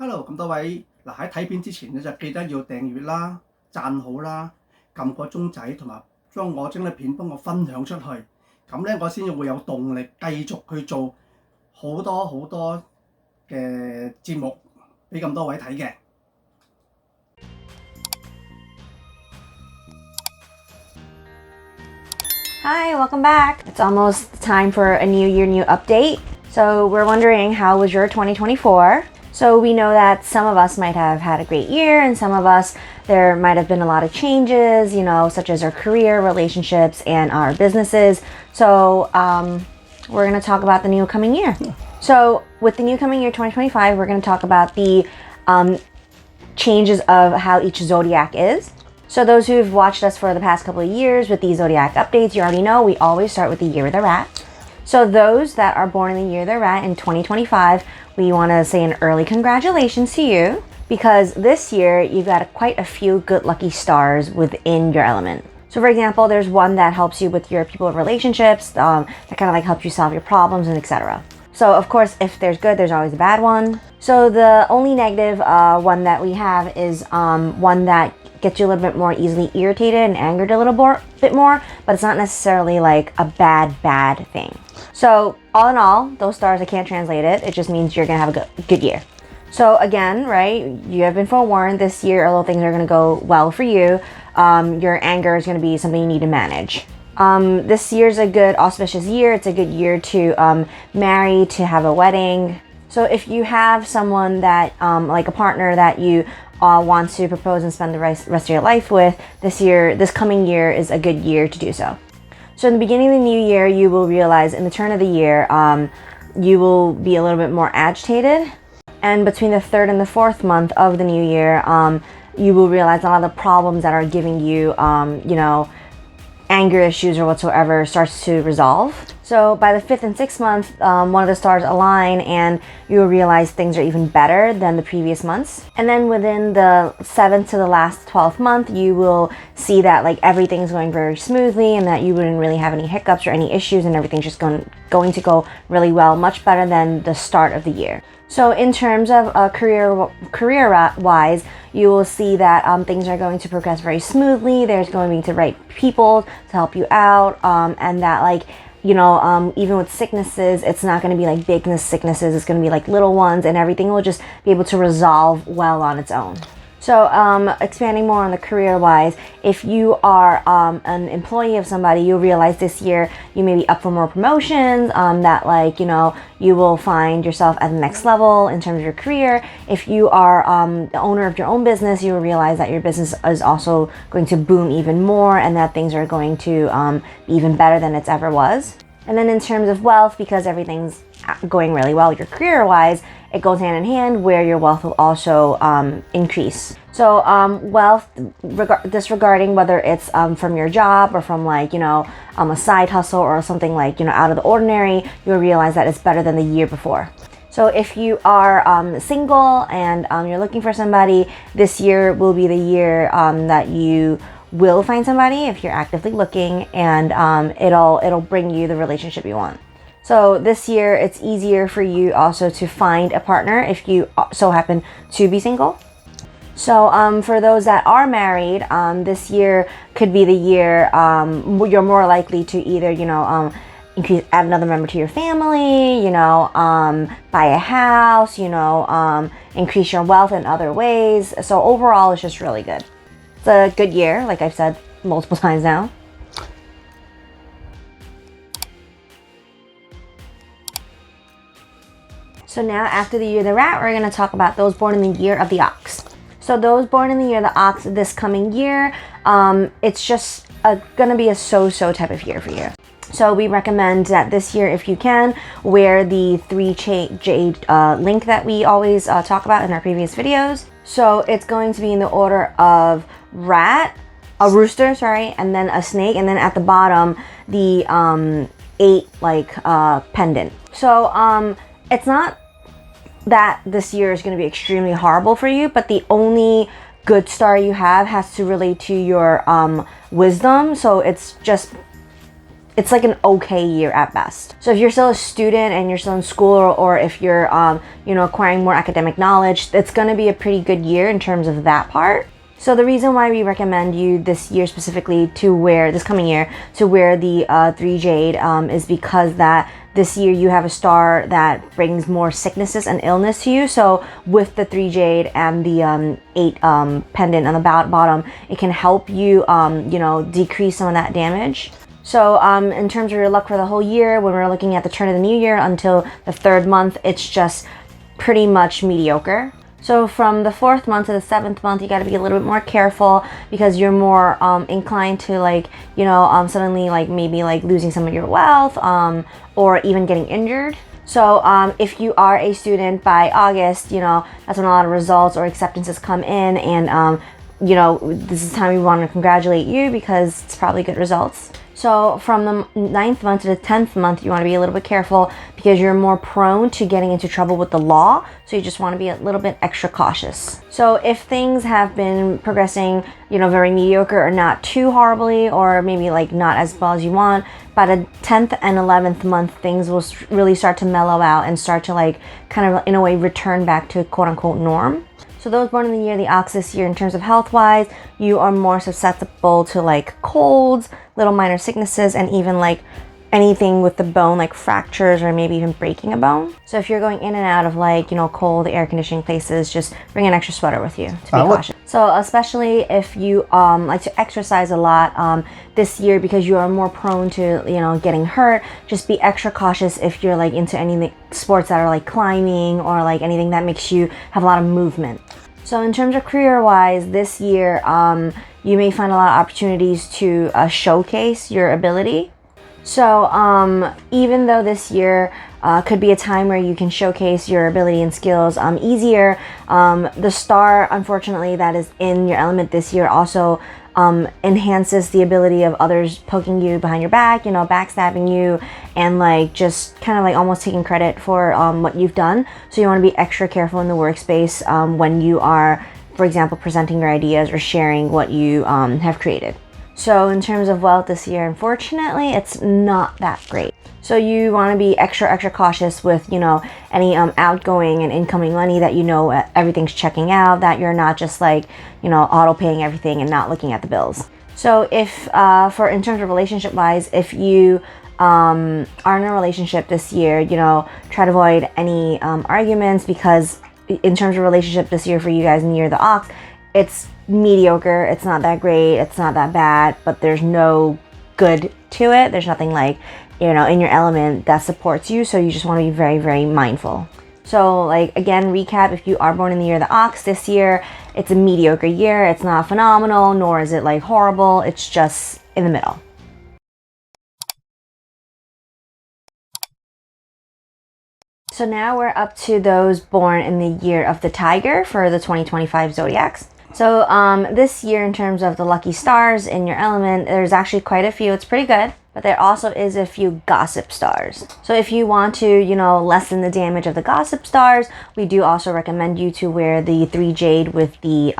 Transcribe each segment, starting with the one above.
Hello，咁多位嗱喺睇片之前咧就記得要訂閱啦、讚好啦、撳個鐘仔同埋將我整啲片幫我分享出去，咁咧我先至會有動力繼續去做好多嘅節目俾咁多位睇嘅。Hi, welcome back. It's almost time for a new year, new update. So we're wondering, how was your 2024? So we know that some of us might have had a great year, and some of us, there might have been a lot of changes, such as our career, relationships, and our businesses. So we're going to talk about the new coming year. So with the new coming year 2025, we're going to talk about the changes of how each zodiac is. So those who've watched us for the past couple of years with these zodiac updates, you already know we always start with the year of the rat. So those that are born in the year of the rat in 2025, we want to say an early congratulations to you, because this year you've got quite a few good lucky stars within your element. So for example, there's one that helps you with your people relationships, that kind of like helps you solve your problems and etc. So of course, if there's good, there's always a bad one. So the only negative one that we have is one that gets you a little bit more easily irritated and angered a little bit more, but it's not necessarily like a bad thing. So all in all, those stars, I can't translate it. It just means you're gonna have a good year. So again, right, you have been forewarned this year, although things are gonna go well for you, your anger is gonna be something you need to manage. This year's a good auspicious year. It's a good year to marry, to have a wedding. So if you have someone that, like a partner that you want to propose and spend the rest of your life with, this coming year is a good year to do so. So in the beginning of the new year, you will realize in the turn of the year, you will be a little bit more agitated. And between the third and the fourth month of the new year, you will realize a lot of the problems that are giving you, anger issues or whatsoever starts to resolve. So by the 5th and 6th month, one of the stars align and you will realize things are even better than the previous months. And then within the 7th to the last 12th month, you will see that like everything's going very smoothly and that you wouldn't really have any hiccups or any issues, and everything's just going to go really well, much better than the start of the year. So in terms of career-wise, you will see that things are going to progress very smoothly. There's going to be the right people to help you out, and that even with sicknesses, it's not going to be like big sicknesses. It's going to be like little ones, and everything will just be able to resolve well on its own. So expanding more on the career-wise, if you are an employee of somebody, you'll realize this year you may be up for more promotions, that you will find yourself at the next level in terms of your career. If you are the owner of your own business, you will realize that your business is also going to boom even more, and that things are going to be even better than it's ever was. And then in terms of wealth, because everything's going really well your career-wise, it goes hand in hand where your wealth will also increase. So wealth, disregarding whether it's from your job or from a side hustle or something out of the ordinary, you'll realize that it's better than the year before. So if you are single and you're looking for somebody, this year will be the year that you will find somebody if you're actively looking, and it'll bring you the relationship you want. So this year, it's easier for you also to find a partner if you so happen to be single. So for those that are married, this year could be the year you're more likely to either, add another member to your family, buy a house, increase your wealth in other ways. So overall, it's just really good. It's a good year, like I've said multiple times now. So now, after the year of the rat, we're going to talk about those born in the year of the ox. So those born in the year of the ox this coming year, it's just going to be a so-so type of year for you. So we recommend that this year, if you can, wear the 3 jade link that we always talk about in our previous videos. So it's going to be in the order of a rooster, and then a snake, and then at the bottom, the 8 pendant. So it's not that this year is going to be extremely horrible for you, but the only good star you have has to relate to your wisdom. So it's just it's like an okay year at best. So if you're still a student and you're still in school, or if you're acquiring more academic knowledge, it's going to be a pretty good year in terms of that part. So the reason why we recommend you this year specifically this coming year to wear the 3 jade is because that this year you have a star that brings more sicknesses and illness to you. So with the 3 jade and the 8 pendant on the bottom, it can help you decrease some of that damage. So in terms of your luck for the whole year, when we're looking at the turn of the new year until the 3rd month, it's just pretty much mediocre. So from the 4th month to the 7th month, you got to be a little bit more careful because you're more inclined to suddenly maybe losing some of your wealth or even getting injured. So if you are a student by August, that's when a lot of results or acceptances come in, and this is the time we want to congratulate you because it's probably good results. So from the 9th month to the 10th month, you want to be a little bit careful because you're more prone to getting into trouble with the law. So you just want to be a little bit extra cautious. So if things have been progressing, very mediocre or not too horribly, or maybe not as well as you want, by the 10th and 11th month, things will really start to mellow out and start to kind of in a way return back to quote unquote norm. So those born in the year of the ox this year, in terms of health-wise, you are more susceptible to colds, little minor sicknesses, and even anything with the bone, like fractures or maybe even breaking a bone. So if you're going in and out of cold air conditioning places, just bring an extra sweater with you to be cautious. So especially if you like to exercise a lot this year, because you are more prone to getting hurt, just be extra cautious if you're into any sports that are climbing or anything that makes you have a lot of movement. So in terms of career-wise, this year you may find a lot of opportunities to showcase your ability. So even though this year could be a time where you can showcase your ability and skills easier, the star, unfortunately, that is in your element this year also enhances the ability of others poking you behind your back, backstabbing you, and just kind of almost taking credit for what you've done. So you want to be extra careful in the workspace when you are, for example, presenting your ideas or sharing what you have created. So in terms of wealth this year, unfortunately, it's not that great. So you want to be extra cautious with, any outgoing and incoming money that everything's checking out, that you're not just auto paying everything and not looking at the bills. So if in terms of relationship wise, if you are in a relationship this year, try to avoid any arguments, because in terms of relationship this year for you guys in the year of the ox, it's mediocre. It's not that great, it's not that bad, but there's no good to it. There's nothing in your element that supports you, so you just want to be very, very mindful. So again, recap, if you are born in the year of the ox this year, it's a mediocre year. It's not phenomenal, nor is it horrible. It's just in the middle. So now we're up to those born in the year of the tiger for the 2025 Zodiacs. So this year, in terms of the lucky stars in your element, there's actually quite a few. It's pretty good, but there also is a few gossip stars. So if you want to, lessen the damage of the gossip stars, we do also recommend you to wear the 3 jade with the,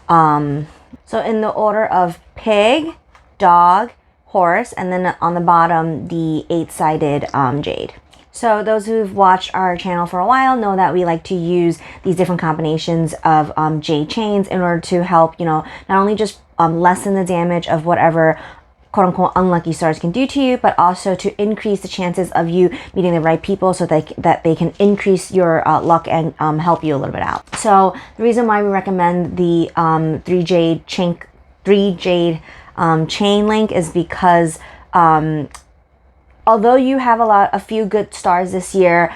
so in the order of pig, dog, horse, and then on the bottom, the 8-sided jade. So those who've watched our channel for a while know that we like to use these different combinations of jade chains in order to help, not only just lessen the damage of whatever quote-unquote unlucky stars can do to you, but also to increase the chances of you meeting the right people so that they can increase your luck and help you a little bit out. So the reason why we recommend the 3 jade chain link is because although you have a few good stars this year,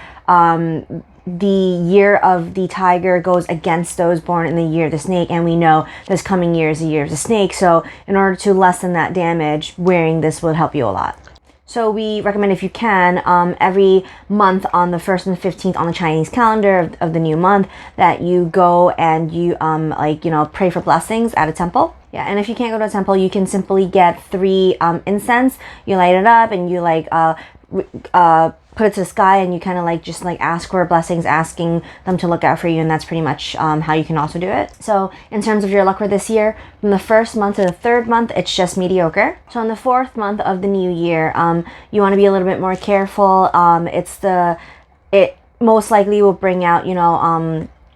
the year of the tiger goes against those born in the year of the snake, and we know this coming year is the year of the snake. So in order to lessen that damage, wearing this will help you a lot. So we recommend, if you can, every month on the 1st and the 15th on the Chinese calendar of the new month, that you go and you pray for blessings at a temple. Yeah, and if you can't go to a temple, you can simply get 3 incense. You light it up and you put it to the sky, and you kind of like just like ask for blessings, asking them to look out for you, and that's pretty much how you can also do it. So in terms of your luck for this year, from the first month to the third month, it's just mediocre. So in the fourth month of the new year, you want to be a little bit more careful. It most likely will bring out,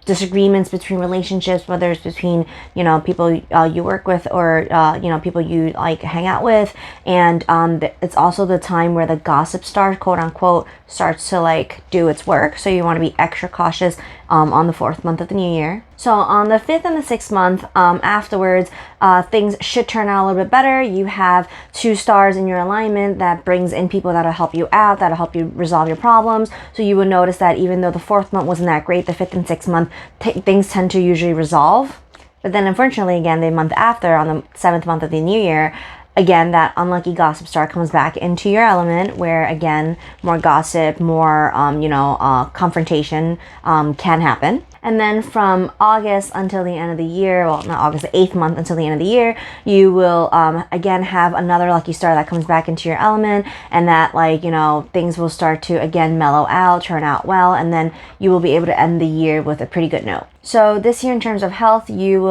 disagreements between relationships, whether it's between, people you work with, or, people you like hang out with. And it's also the time where the gossip star, quote unquote, starts to like do its work. So you want to be extra cautious on the fourth month of the new year. So on the fifth and the sixth month afterwards, things should turn out a little bit better. You have 2 stars in your alignment that brings in people that'll help you out, that'll help you resolve your problems. So you will notice that even though the fourth month wasn't that great, the fifth and sixth month, things tend to usually resolve. But then unfortunately, again, the month after, on the 7th month of the new year, again, that unlucky gossip star comes back into your element, where again, more gossip, more confrontation can happen. And then from August until the end of the year, well, not August, the 8th month until the end of the year, you will again have another lucky star that comes back into your element, and that things will start to again mellow out, turn out well, and then you will be able to end the year with a pretty good note. So this year, in terms of health, you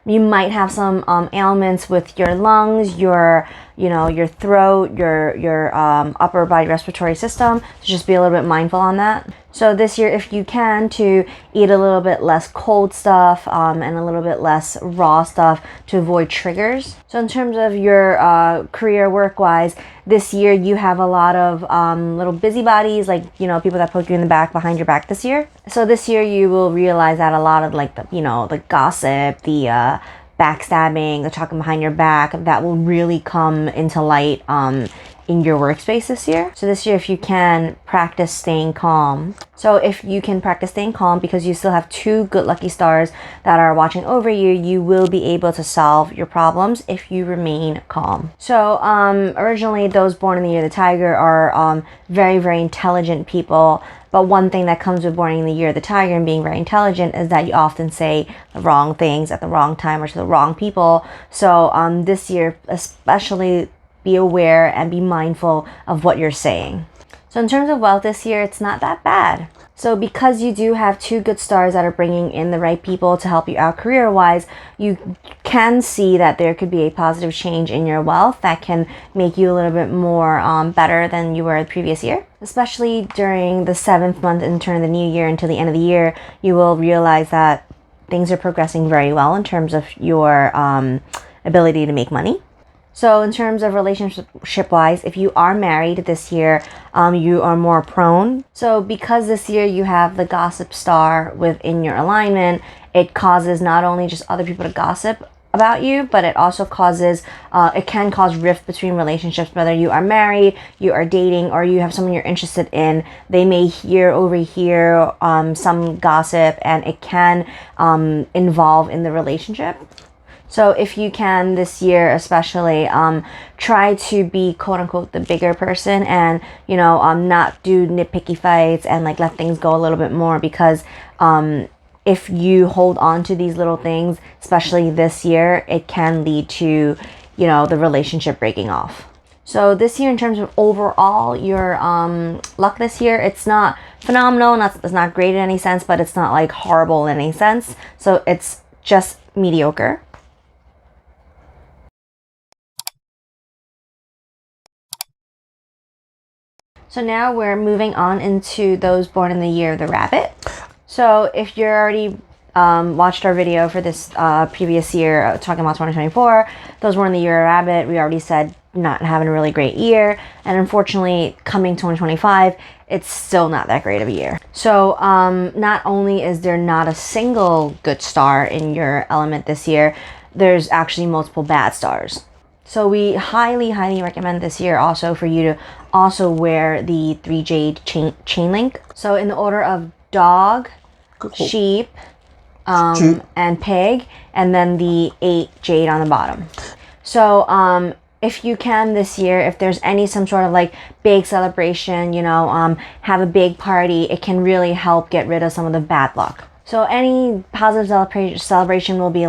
might have some ailments with your lungs, your throat, your upper body respiratory system. So just be a little bit mindful on that. So this year, if you can, to eat a little bit less cold stuff and a little bit less raw stuff to avoid triggers. So in terms of your career work-wise, this year you have a lot of little busybodies, like, people that poke you in the back, behind your back this year. So this year you will realize that a lot of the gossip, the backstabbing, the talking behind your back, that will really come into light in your workspace this year. So this year, if you can, practice staying calm. So if you can practice staying calm, because you still have 2 good lucky stars that are watching over you, you will be able to solve your problems if you remain calm. So originally, those born in the year of the tiger are very, very intelligent people. But one thing that comes with born in the year of the tiger and being very intelligent is that you often say the wrong things at the wrong time or to the wrong people. So this year, especially, be aware and be mindful of what you're saying. So in terms of wealth this year, it's not that bad. So because you do have 2 good stars that are bringing in the right people to help you out career-wise, you can see that there could be a positive change in your wealth that can make you a little bit more better than you were the previous year. Especially during the 7th month and turn of the new year until the end of the year, you will realize that things are progressing very well in terms of your ability to make money. So in terms of relationship-wise, if you are married this year, you are more prone. So because this year you have the gossip star within your alignment, it causes not only just other people to gossip about you, but it also it can cause rift between relationships, whether you are married, you are dating, or you have someone you're interested in. They may overhear some gossip, and it can involve in the relationship. So if you can this year especially, try to be quote unquote the bigger person, and not do nitpicky fights, and let things go a little bit more, because if you hold on to these little things, especially this year, it can lead to the relationship breaking off. So this year, in terms of overall your luck this year, it's not phenomenal, it's not great in any sense, but it's not like horrible in any sense. So it's just mediocre. So now we're moving on into those born in the year of the rabbit. So if you're already watched our video for this previous year, talking about 2024, those born in the year of rabbit, we already said not having a really great year. And unfortunately, coming 2025, it's still not that great of a year. So not only is there not a single good star in your element this year, there's actually multiple bad stars. So we highly, highly recommend this year also for you to also wear the 3 jade chain link. So in the order of dog, sheep, and pig, and then the 8 jade on the bottom. So if you can this year, if there's some sort of big celebration, have a big party, it can really help get rid of some of the bad luck. So any positive celebration will be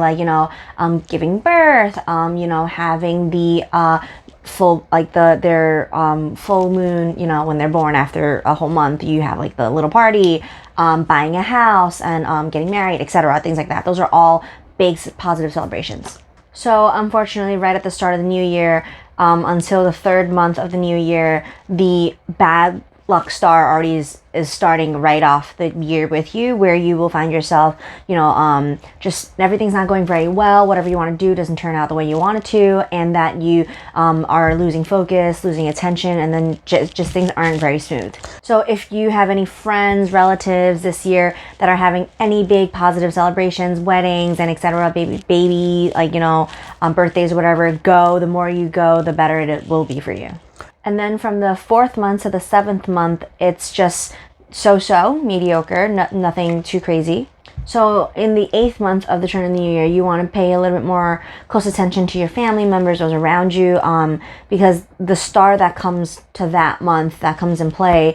giving birth, having the full, like their full moon, you know, when they're born after a whole month, you have like the little party, buying a house, and getting married, etc., things like that. Those are all big positive celebrations. So unfortunately, right at the start of the new year, until the third month of the new year, the bad luck star already is starting right off the year with you, where you will find yourself, you know, just everything's not going very well. Whatever you want to do doesn't turn out the way you want it to, and that you are losing focus, losing attention, and then just things aren't very smooth. So if you have any friends, relatives this year that are having any big positive celebrations, weddings and etc., baby, like, you know, birthdays or whatever, go. The more you go, the better it will be for you. And then from the 4th month to the 7th month, it's just so-so, mediocre, nothing too crazy. So in the 8th month of the turn of the new year, you want to pay a little bit more close attention to your family members, those around you, because the star that comes to that month, that comes in play,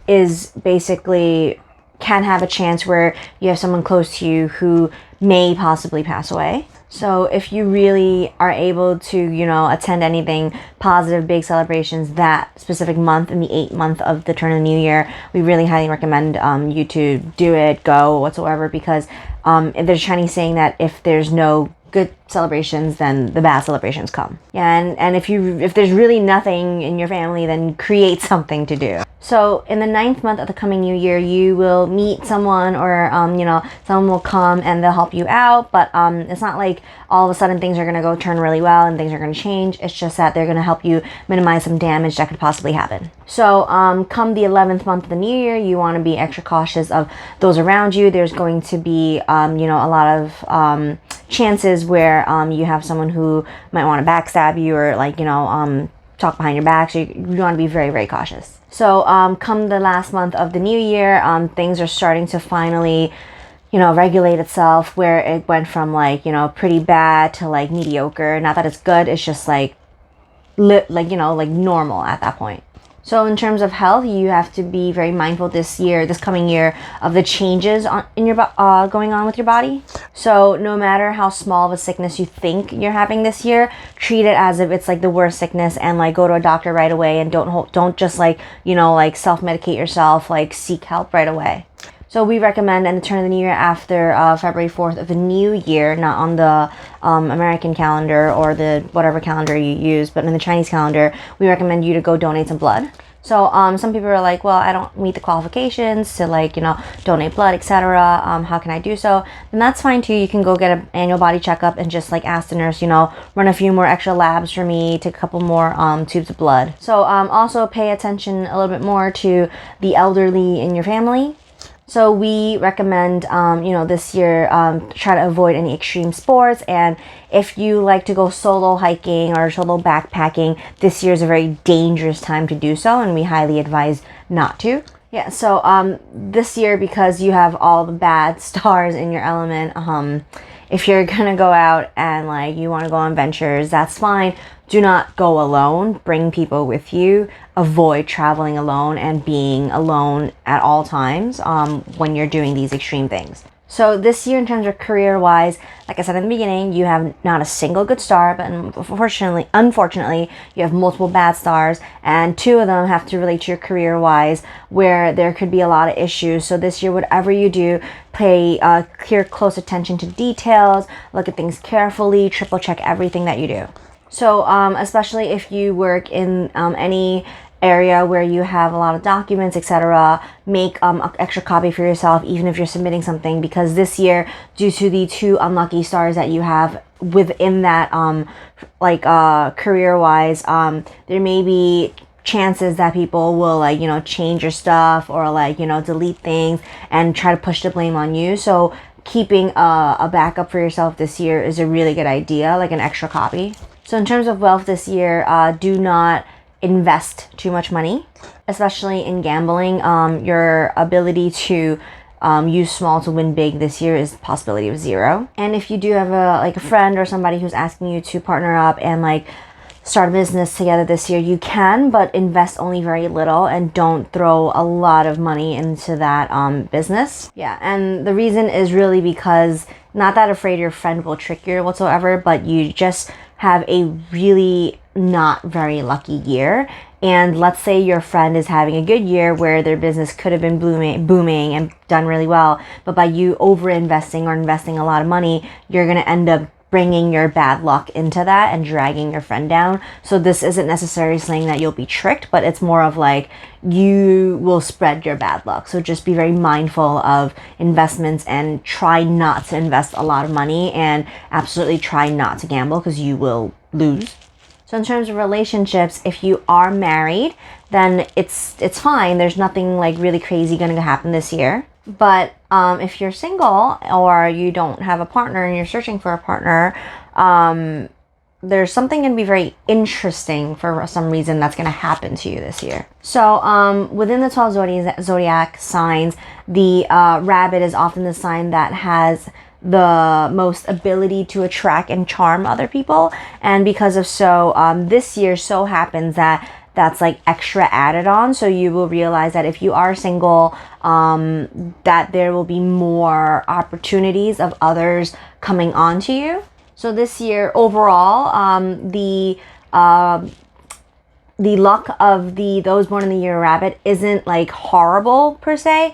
is basically can have a chance where you have someone close to you who may possibly pass away. So if you really are able to, you know, attend anything positive, big celebrations that specific month in the 8th month of the turn of the new year, we really highly recommend you to do it, go, whatsoever, because there's a Chinese saying that if there's no good celebrations, then the bad celebrations come. Yeah, and if there's really nothing in your family, then create something to do. So in the 9th month of the coming new year, you will meet someone, or you know, someone will come and they'll help you out, but it's not like all of a sudden things are going to go turn really well and things are going to change. It's just that they're going to help you minimize some damage that could possibly happen. So come the 11th month of the new year, you want to be extra cautious of those around you. There's going to be you know, a lot of chances where you have someone who might want to backstab you, or like, you know, talk behind your back. So you want to be very, very cautious. So come the last month of the new year, things are starting to finally, you know, regulate itself, where it went from like, you know, pretty bad to like mediocre. Not that it's good, it's just like you know, like normal at that point. So in terms of health, you have to be very mindful this coming year, of the changes in your going on with your body. So no matter how small of a sickness you think you're having this year, treat it as if it's like the worst sickness, and like go to a doctor right away, and don't just like, you know, like self-medicate yourself, like seek help right away. So we recommend in the turn of the new year after February 4th of the new year, not on the American calendar or the whatever calendar you use, but in the Chinese calendar, we recommend you to go donate some blood. So some people are like, well, I don't meet the qualifications to, like, you know, donate blood, etc. How can I do so? And that's fine too. You can go get an annual body checkup and just like ask the nurse, you know, run a few more extra labs for me, take a couple more tubes of blood. So also pay attention a little bit more to the elderly in your family. So we recommend, you know, this year, try to avoid any extreme sports. And if you like to go solo hiking or solo backpacking, this year is a very dangerous time to do so, and we highly advise not to. Yeah, so this year, because you have all the bad stars in your element, if you're gonna go out and like you want to go on ventures, that's fine. Do not go alone. Bring people with you. Avoid traveling alone and being alone at all times when you're doing these extreme things. So this year, in terms of career-wise, like I said in the beginning, you have not a single good star, but unfortunately, you have multiple bad stars, and 2 of them have to relate to your career-wise, where there could be a lot of issues. So this year, whatever you do, pay close attention to details, look at things carefully, triple check everything that you do. So especially if you work in any area where you have a lot of documents, etc., make an extra copy for yourself, even if you're submitting something, because this year, due to the 2 unlucky stars that you have within that career-wise, there may be chances that people will, like, you know, change your stuff, or like, you know, delete things and try to push the blame on you. So keeping a backup for yourself this year is a really good idea, like an extra copy. So in terms of wealth this year, do not invest too much money, especially in gambling. Your ability to use small to win big this year is possibility of 0. And if you do have a friend or somebody who's asking you to partner up and like start a business together this year, you can, but invest only very little and don't throw a lot of money into that business. Yeah, and the reason is really because not that afraid your friend will trick you whatsoever, but you just have a really not very lucky year. And let's say your friend is having a good year where their business could have been booming and done really well, but by you over investing or investing a lot of money, you're going to end up bringing your bad luck into that and dragging your friend down. So this isn't necessarily saying that you'll be tricked, but it's more of like you will spread your bad luck. So just be very mindful of investments and try not to invest a lot of money, and absolutely try not to gamble because you will lose. So in terms of relationships, if you are married, then it's fine. There's nothing like really crazy going to happen this year. But if you're single or you don't have a partner and you're searching for a partner, there's something going to be very interesting for some reason that's going to happen to you this year. So within the 12 zodiac signs, the rabbit is often the sign that has the most ability to attract and charm other people. And because of this year so happens that that's like extra added on. So you will realize that if you are single, that there will be more opportunities of others coming on to you. So this year overall, the luck of those born in the year rabbit isn't like horrible per se.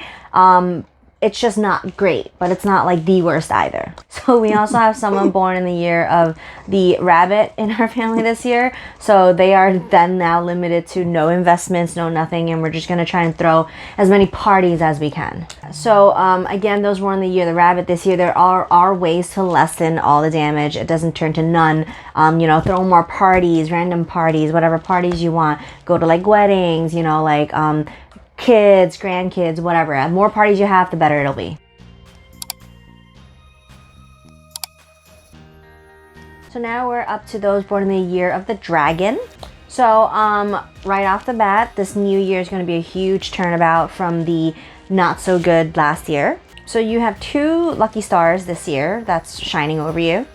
It's just not great, but it's not like the worst either. So we also have someone born in the year of the rabbit in our family this year. So they are then now limited to no investments, no nothing, and we're just going to try and throw as many parties as we can. So again, those born in the year the rabbit this year, there are ways to lessen all the damage. It doesn't turn to none. Throw more parties, random parties, whatever parties you want. Go to like weddings, kids, grandkids, whatever. The more parties you have, the better it'll be. So now we're up to those born in the year of the dragon. So right off the bat, this new year is going to be a huge turnabout from the not so good last year. So you have 2 lucky stars this year that's shining over you.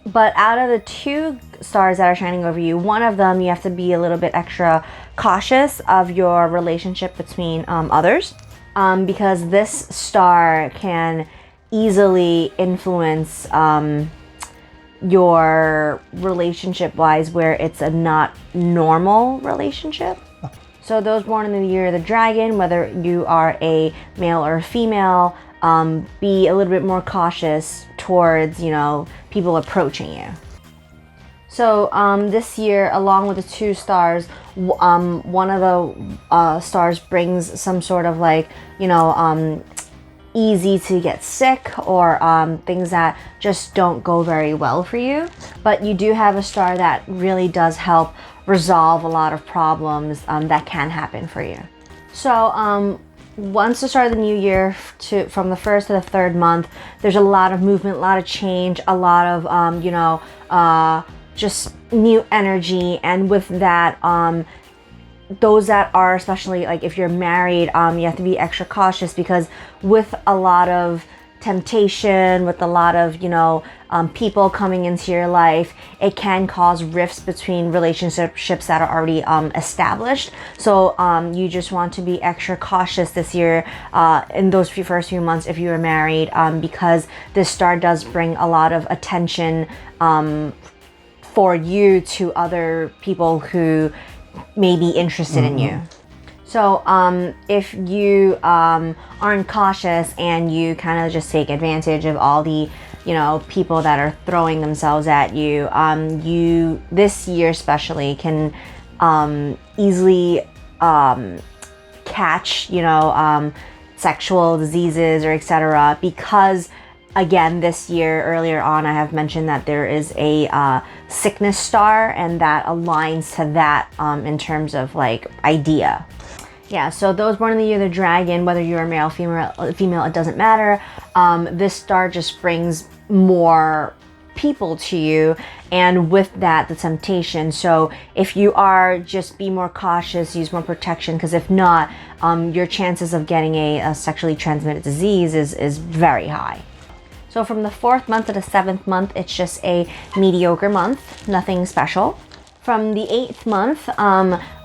But out of the 2 stars that are shining over you, one of them you have to be a little bit extra cautious of your relationship between others, because this star can easily influence your relationship wise, where it's a not normal relationship. So those born in the year of the dragon, whether you are a male or a female, be a little bit more cautious towards people approaching you. So this year, along with the 2 stars, one of the stars brings some sort of like easy to get sick, or things that just don't go very well for you. But you do have a star that really does help resolve a lot of problems that can happen for you. So once the start of the new year, from the 1st to the 3rd month, there's a lot of movement, a lot of change, a lot of just new energy. And with that, those that are, especially like if you're married, you have to be extra cautious, because with a lot of temptation, with a lot of people coming into your life, it can cause rifts between relationships that are already established. So you just want to be extra cautious this year in those first few months if you are married, because this star does bring a lot of attention for you to other people who may be interested in you. So if you aren't cautious and you kind of just take advantage of all the people that are throwing themselves at you, you this year especially can easily catch sexual diseases or etc. Because again, this year earlier on I have mentioned that there is a sickness star, and that aligns to that in terms of like idea. Yeah, so those born in the year of the dragon, whether you're a male, female, it doesn't matter. This star just brings more people to you, and with that, the temptation. So if you are, just be more cautious, use more protection, because if not, your chances of getting a sexually transmitted disease is very high. So from the 4th month to the 7th month, it's just a mediocre month, nothing special. From the 8th month,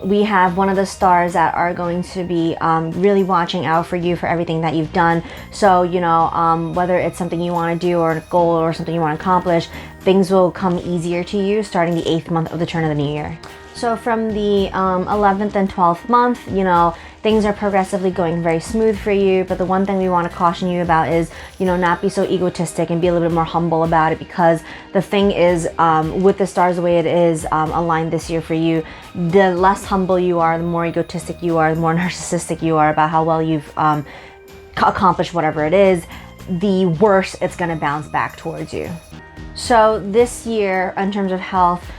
we have one of the stars that are going to be really watching out for you for everything that you've done. So, whether it's something you want to do or a goal or something you want to accomplish, things will come easier to you starting the 8th month of the turn of the new year. So from the 11th and 12th month, things are progressively going very smooth for you. But the one thing we want to caution you about is, not be so egotistic and be a little bit more humble about it, because the thing is, with the stars the way it is aligned this year for you, the less humble you are, the more egotistic you are, the more narcissistic you are about how well you've accomplished whatever it is, the worse it's going to bounce back towards you. So this year, in terms of health,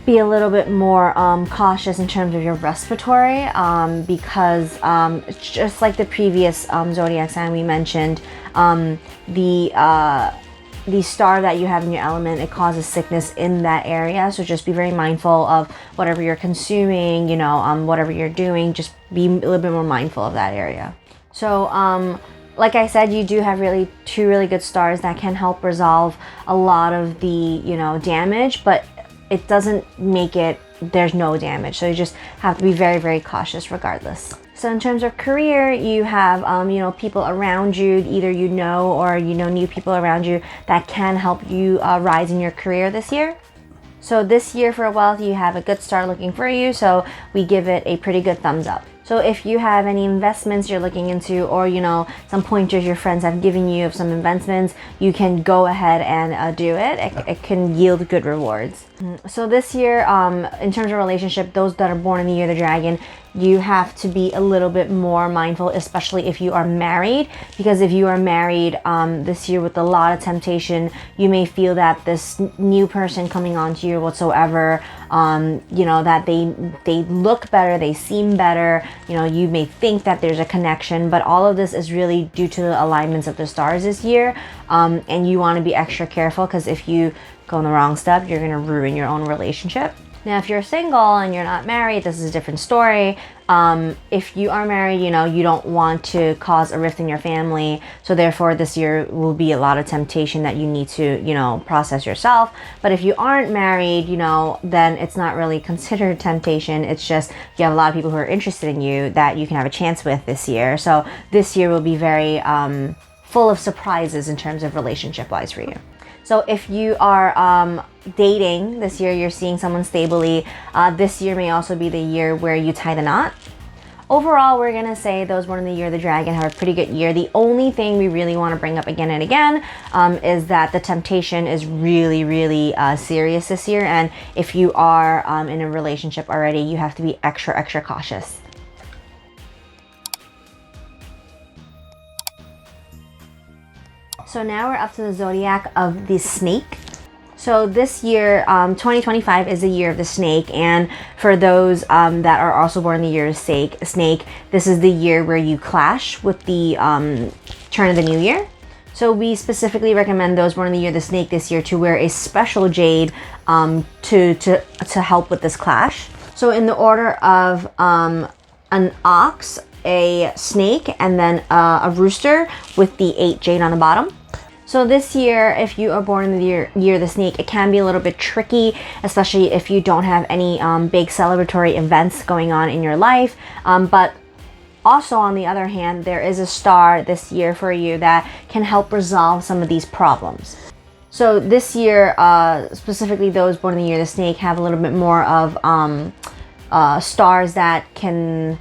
be a little bit more cautious in terms of your respiratory, because just like the previous zodiac sign we mentioned, the star that you have in your element, it causes sickness in that area. So just be very mindful of whatever you're consuming, whatever you're doing, just be a little bit more mindful of that area. So like I said, you do have two really good stars that can help resolve a lot of the damage, but it doesn't make it there's no damage. So you just have to be very, very cautious regardless. So in terms of career, you have people around you, either or new people around you that can help you rise in your career this year. So this year for wealth, you have a good start looking for you, so we give it a pretty good thumbs up. So if you have any investments you're looking into, or some pointers your friends have given you of some investments, you can go ahead and do it. It can yield good rewards. So this year, in terms of relationship, those that are born in the year of the dragon, you have to be a little bit more mindful, especially if you are married, because if you are married this year with a lot of temptation, you may feel that this new person coming onto you whatsoever, that they look better, they seem better, you may think that there's a connection, but all of this is really due to the alignments of the stars this year, and you want to be extra careful, because if you go in the wrong step, you're going to ruin your own relationship. Now, if you're single and you're not married, this is a different story. If you are married, you don't want to cause a rift in your family. So therefore, this year will be a lot of temptation that you need to, process yourself. But if you aren't married, then it's not really considered temptation. It's just you have a lot of people who are interested in you that you can have a chance with this year. So this year will be very full of surprises in terms of relationship-wise for you. So if you are dating this year, you're seeing someone stably, this year may also be the year where you tie the knot. Overall, we're going to say those born in the year of the dragon have a pretty good year. The only thing we really want to bring up again and again is that the temptation is really, really serious this year. And if you are in a relationship already, you have to be extra, extra cautious. So now we're up to the zodiac of the snake. So this year, 2025 is the year of the snake, and for those that are also born in the year of snake, this is the year where you clash with the turn of the new year. So we specifically recommend those born in the year of the snake this year to wear a special jade to help with this clash. So in the order of an ox, a snake, and then a rooster with the 8 jade on the bottom. So this year, if you are born in the year of the snake, it can be a little bit tricky, especially if you don't have any big celebratory events going on in your life. But also, on the other hand, there is a star this year for you that can help resolve some of these problems. So this year, specifically those born in the year of the snake have a little bit more of stars that can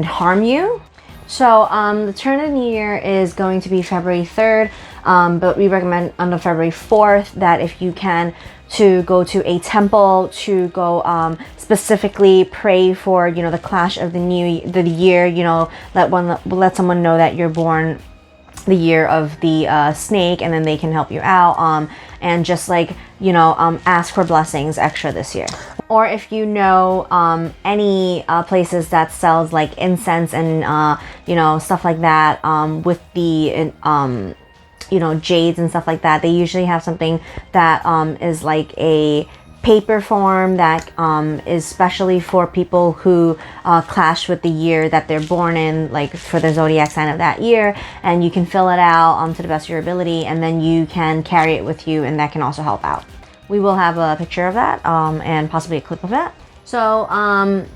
harm you. So the turn of the new year is going to be February 3rd, but we recommend on the February 4th that if you can, to go to a temple, to go specifically pray for the clash of the year, let someone know that you're born the year of the snake, and then they can help you out, and just ask for blessings extra this year. Or if you know any places that sells like incense and stuff like that, with the jades and stuff like that, they usually have something that is like a paper form that is specially for people who clash with the year that they're born in, like for the zodiac sign of that year, and you can fill it out to the best of your ability, and then you can carry it with you, and that can also help out. We will have a picture of that and possibly a clip of that. So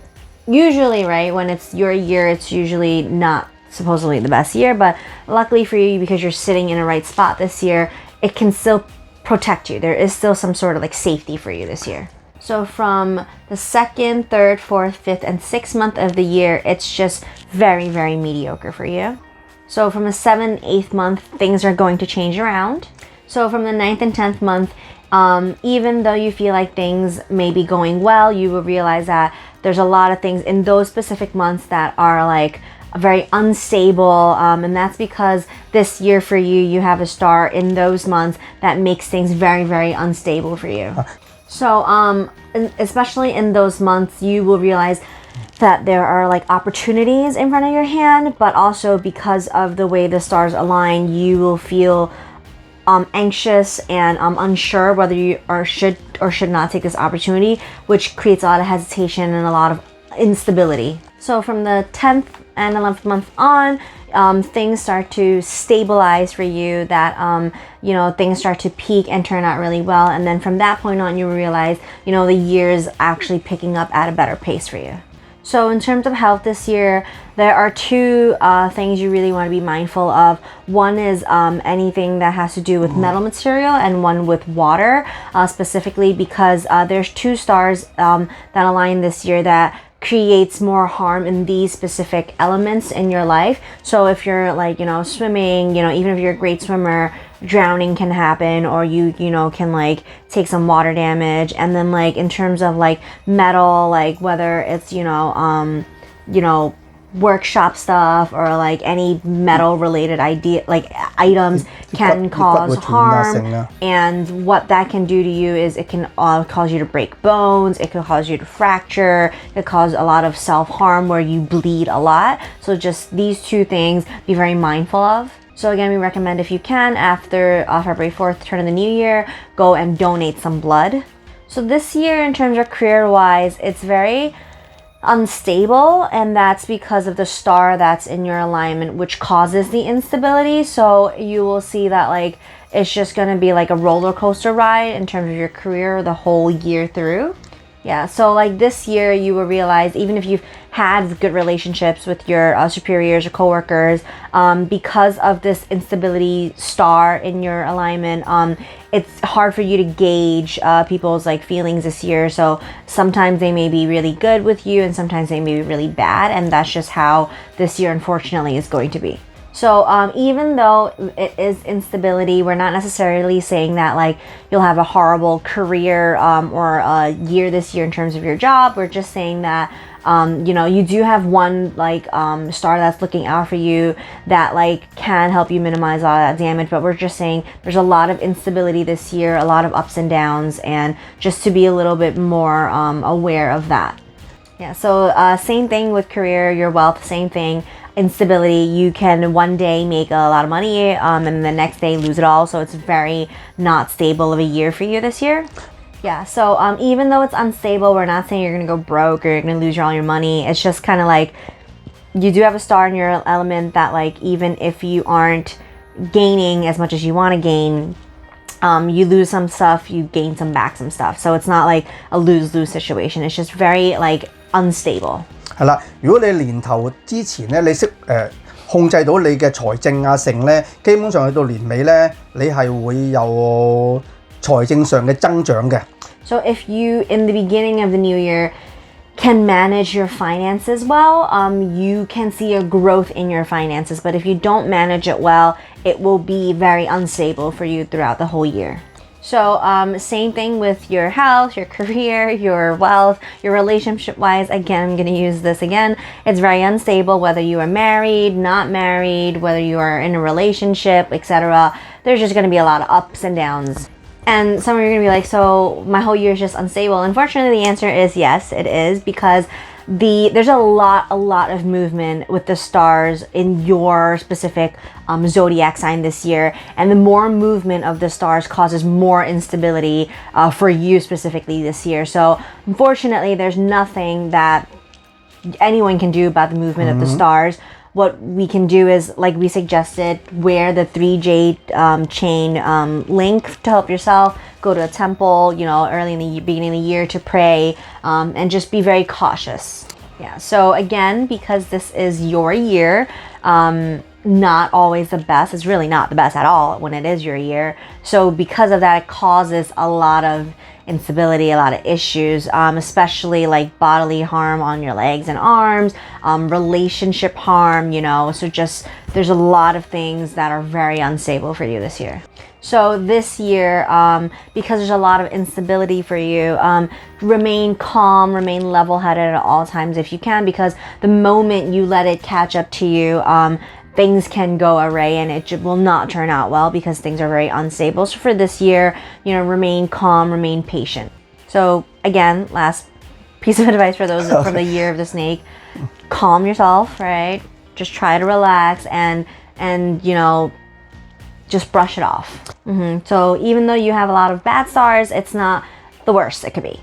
usually, right, when it's your year, it's usually not supposedly the best year, but luckily for you, because you're sitting in a right spot this year, it can still protect you. There is still some sort of like safety for you this year. So from the 2nd, 3rd, 4th, 5th, and 6th month of the year, it's just very, very mediocre for you. So from the 7th, 8th month, things are going to change around. So from the 9th and 10th month, even though you feel like things may be going well, you will realize that there's a lot of things in those specific months that are like very unstable, and that's because this year for you, you have a star in those months that makes things very, very unstable for you. So especially in those months, you will realize that there are like opportunities in front of your hand, but also because of the way the stars align, you will feel anxious and unsure whether you should or should not take this opportunity, which creates a lot of hesitation and a lot of instability. So from the 10th and 11th month on, things start to stabilize for you, that things start to peak and turn out really well, and then from that point on, you realize the year is actually picking up at a better pace for you. So in terms of health this year, there are two things you really want to be mindful of. One is anything that has to do with metal material, and one with water, specifically because there's two stars that align this year that creates more harm in these specific elements in your life. So if you're like, swimming, even if you're a great swimmer, drowning can happen, or you can like take some water damage. And then like in terms of like metal, like whether it's workshop stuff or like any metal related items can cause harm, and what that can do to you is it can cause you to break bones, it can cause you to fracture, it can cause a lot of self-harm where you bleed a lot. So just these two things, be very mindful of. So again, we recommend, if you can, after February 4th, turn of the new year, go and donate some blood. So this year, in terms of career-wise, it's very unstable, and that's because of the star that's in your alignment, which causes the instability. So you will see that like it's just going to be like a roller coaster ride in terms of your career the whole year through. Yeah, so like this year you will realize, even if you've had good relationships with your superiors or coworkers, because of this instability star in your alignment, it's hard for you to gauge people's like feelings this year. So sometimes they may be really good with you, and sometimes they may be really bad, and that's just how this year unfortunately is going to be. So even though it is instability, we're not necessarily saying that like you'll have a horrible career or a year this year in terms of your job. We're just saying that you do have one like star that's looking out for you that like can help you minimize a lot of that damage. But we're just saying there's a lot of instability this year, a lot of ups and downs, and just to be a little bit more aware of that. Yeah, so same thing with career, your wealth, same thing. Instability, you can one day make a lot of money and the next day lose it all. So it's very not stable of a year for you this year. Yeah, so even though it's unstable, we're not saying you're gonna go broke or you're gonna lose all your money. It's just kind of like you do have a star in your element that like even if you aren't gaining as much as you want to gain, you lose some stuff, you gain some back some stuff. So it's not like a lose-lose situation. It's just very like unstable. 係啦，如果你年頭之前咧，你識控制到你嘅財政啊成咧，基本上去到年尾咧，你係會有財政上嘅增長嘅。So if you in the beginning of the new year can manage your finances well, you can see a growth in your finances. But if you don't manage it well, it will be very unstable for you throughout the whole year. So same thing with your health, your career, your wealth, your relationship-wise. Again, I'm going to use this again. It's very unstable whether you are married, not married, whether you are in a relationship, etc. There's just going to be a lot of ups and downs. And some of you are going to be like, so my whole year is just unstable. Unfortunately, the answer is yes, it is, because there's a lot of movement with the stars in your specific zodiac sign this year, and the more movement of the stars causes more instability for you specifically this year. So unfortunately, there's nothing that anyone can do about the movement of the stars. what we can do is, like we suggested, wear the 3 jade chain link to help yourself. Go to a temple, you know, early in the beginning of the year to pray, and just be very cautious. Yeah, so again, because this is your year, not always the best. It's really not the best at all when it is your year. So because of that, it causes a lot of instability, a lot of issues, especially like bodily harm on your legs and arms, relationship harm, you know. So just there's a lot of things that are very unstable for you this year. So this year, because there's a lot of instability for you, remain calm, remain level-headed at all times if you can, because the moment you let it catch up to you, things can go awry and it will not turn out well because things are very unstable. So for this year, you know, remain calm, remain patient. So again, last piece of advice for those from the year of the snake: calm yourself, right? Just try to relax and you know, just brush it off. So even though you have a lot of bad stars, it's not the worst it could be.